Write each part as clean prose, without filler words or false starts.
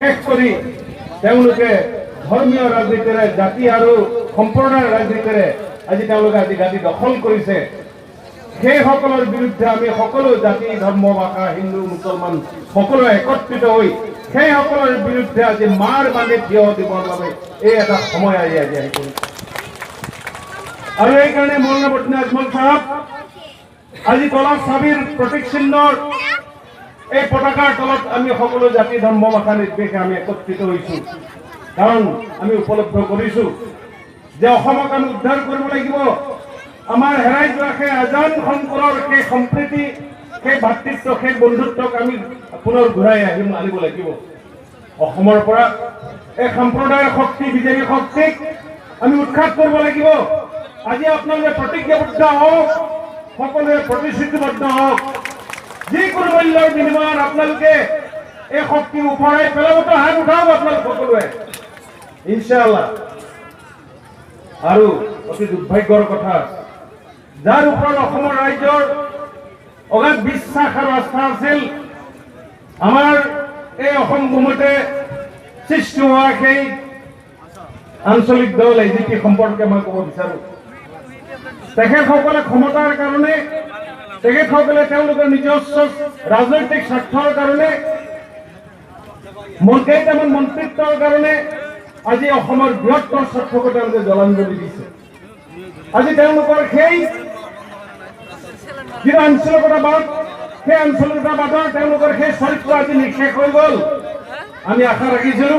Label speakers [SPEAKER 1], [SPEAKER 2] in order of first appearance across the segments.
[SPEAKER 1] শেষ কৰি তেওঁলোকে ধৰ্মীয় ৰাজনীতিৰে জাতি আৰু সম্প্ৰদায়ৰ ৰাজনীতিৰে আজি তেওঁলোকে গাদী দখল কৰিছে। সেইসকলৰ বিৰুদ্ধে আমি সকলো জাতি ধৰ্ম ভাষা হিন্দু মুছলমান সকলোৱে একত্ৰিত হৈ সেইসকলৰ বিৰুদ্ধে আজি মাৰ বান্ধি থিয় দিবৰ বাবে এই এটা সময় আহি পৰিছে। আৰু এইকাৰণে মৌলানা বদৰুদ্দিন আজমল চাহাব আজি তলত চাবিৰ প্ৰতীক চিহ্নৰ এই পতাকাৰ তলত আমি সকলো জাতি ধৰ্ম ভাষা নিৰ্বিশেষে আমি একত্ৰিত হৈছো। কাৰণ আমি উপলব্ধ কৰিছো যে অসমক আমি উদ্ধাৰ কৰিব লাগিব। আমাৰ হেৰাই যোৱা সেই আজান শংকৰৰ সেই সম্প্ৰীতি, সেই ভাতৃত্ব, সেই বন্ধুত্বক আমি পুনৰ ঘূৰাই আনিব লাগিব। অসমৰ পৰা এই সম্প্ৰদায়ৰ শক্তি, বিজেপি শক্তিক আমি উৎখাত কৰিব লাগিব। আজি আপোনালোকে প্ৰতিজ্ঞাবদ্ধ হওক, সকলোৱে প্ৰতিশ্ৰুতিবদ্ধ হওক। যিকোনো মূল্যৰ বিনিময়ত আপোনালোকে এই শক্তি উফৰাই পেলাবতো হাত উঠাওক আপোনালোক সকলোৱে ইনশাআল্লাহ। আৰু অতি দুৰ্ভাগ্যৰ কথা, যাৰ ওপৰত অসমৰ ৰাইজৰ অগাধ বিশ্বাস আৰু আস্থা আছিল, আমাৰ এই অসম ভূমিতে সৃষ্টি হোৱা সেই আঞ্চলিক দল AGP সম্পৰ্কে মই ক'ব বিচাৰো। তেখেতসকলে ক্ষমতাৰ কাৰণে, তেখেতসকলে তেওঁলোকৰ নিজস্ব ৰাজনৈতিক স্বাৰ্থৰ কাৰণে, কেইটামান মন্ত্ৰিত্বৰ কাৰণে আজি অসমৰ বৃহত্তৰ স্বাৰ্থকো তেওঁলোকে জলাঞ্জলি দিছে। আজি তেওঁলোকৰ সেই যিটো আঞ্চলিকতাবাদ, সেই আঞ্চলিকতাবাদৰ তেওঁলোকৰ সেই চৰিত্ৰ আজি নিঃশেষ হৈ গ'ল। আমি আশা ৰাখিছিলো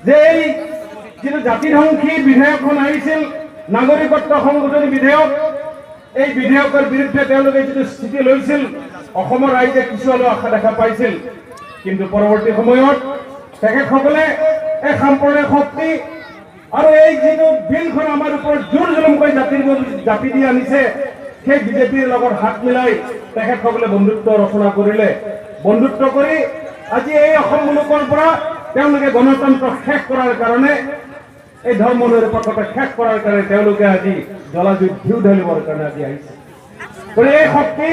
[SPEAKER 1] যে এই যিটো জাতিধ্বংসী বিধেয়কখন আহিছিল, নাগৰিকত্ব সংশোধনী বিধেয়ক, এই বিধেয়কৰ বিৰুদ্ধে তেওঁলোকে যিটো স্থিতি লৈছিল, অসমৰ ৰাইজে কিছু হ'লেও আশা দেখা পাইছিল। কিন্তু পৰৱৰ্তী সময়ত তেখেতসকলে এই সাম্প্ৰদায়িক শক্তি আৰু এই যিটো বিলখন আমাৰ ওপৰত জোৰ জুলুমকৈ জাপি দি আনিছে, সেই বিজেপিৰ লগত হাত মিলাই তেখেতসকলে বন্ধুত্ব ৰচনা কৰিলে। বন্ধুত্ব কৰি আজি এই অসম মুলুকৰ পৰা তেওঁলোকে গণতন্ত্ৰ শেষ কৰাৰ কাৰণে, এই ধৰ্ম নিৰপেক্ষতা শেষ কৰাৰ কাৰণে তেওঁলোকে আজি জলাজুইত ঘিউ ঢালিবৰ কাৰণে আজি আহিছে। গতিকে এই শক্তি,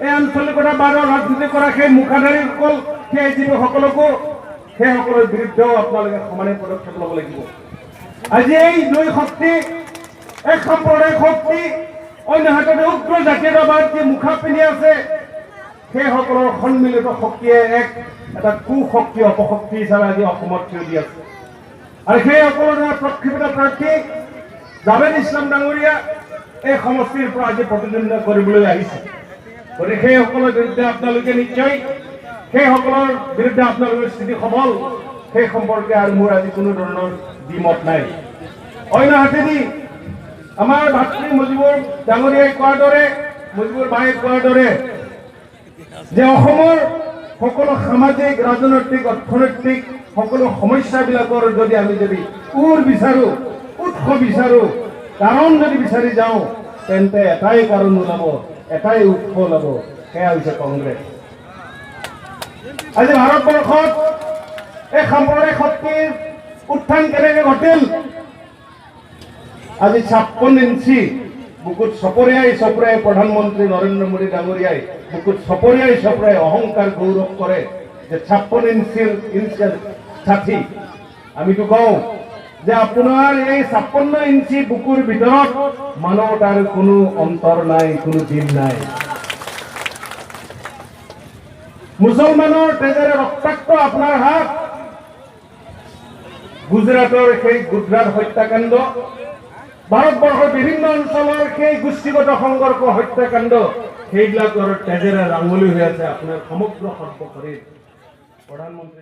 [SPEAKER 1] এই আঞ্চলিকতাবাদৰ ৰাজনীতি কৰা সেই মুখাধাৰীসকল, সেই AGP-সকলকো সেইসকলৰ বিৰুদ্ধেও আপোনালোকে সমানে পদক্ষেপ ল'ব লাগিব। আজি এই দুই শক্তি, এক সাম্প্ৰদায়িক শক্তি, অন্য হাততে উগ্ৰ জাতীয়তাবাদ যি মুখা পিন্ধি আছে, সেইসকলৰ সন্মিলিত শক্তিয়ে এটা কুশক্তি, অপশক্তি হিচাপে আজি অসমত থিয় দি আছে। আৰু সেইসকলৰ দ্বাৰা প্ৰক্ষিপ্ত প্ৰাৰ্থী জাভেদ ইছলাম ডাঙৰীয়া এই সমষ্টিৰ পৰা আজি প্ৰতিদ্বন্দ্বিতা কৰিবলৈ আহিছে। গতিকে সেইসকলৰ বিৰুদ্ধে আপোনালোকে নিশ্চয়, সেইসকলৰ বিৰুদ্ধে আপোনালোকৰ স্থিতি সবল, সেই সম্পৰ্কে আৰু মোৰ আজি কোনো ধৰণৰ দ্বিমত নাই। অন্য হাতেদি আমাৰ ভাতৃ মুজিবুৰ ডাঙৰীয়াই কোৱাৰ দৰে, মুজিবুৰ ভায়ে কোৱাৰ দৰে যে অসমৰ সকলো সামাজিক, ৰাজনৈতিক, অৰ্থনৈতিক সকলো সমস্যাবিলাকৰ যদি আমি বিচাৰো, উৎস বিচাৰো, কাৰণ যদি বিচাৰি যাওঁ, তেন্তে এটাই কাৰণ ওলাব, এটাই উৎস ওলাব, সেয়া হৈছে কংগ্ৰেছ। আজি ভাৰতবৰ্ষত এই সাম্প্ৰদায়িক শক্তিৰ উত্থান কেনেকৈ ঘটিল? আজি 56 ইঞ্চি বুকুত চপৰিয়াই প্ৰধানমন্ত্ৰী নৰেন্দ্ৰ মোদী ডাঙৰীয়াই বুকুত চপৰিয়াই অহংকাৰ গৌৰৱ কৰে যে 56 ইঞ্চিৰ ছাতি। আমিতো কওঁ যে আপোনাৰ এই 56 ইঞ্চি বুকুৰ ভিতৰত মানৱতাৰ কোনো অন্তৰ নাই, কোনো দিন নাই। মুছলমানৰ তেজেৰে ৰক্তাক্ত আপোনাৰ হাত, গুজৰাটৰ সেই গুজৰাট হত্যাকাণ্ড, ভাৰতবৰ্ষৰ বিভিন্ন অঞ্চলৰ সেই গোষ্ঠীগত সংঘৰ্ষ হত্যাকাণ্ড, সেইবিলাকৰ তেজেৰে ৰাঙলী হৈ আছে আপোনাৰ সমগ্ৰ সৰ্বশৰীৰ। প্ৰধানমন্ত্ৰী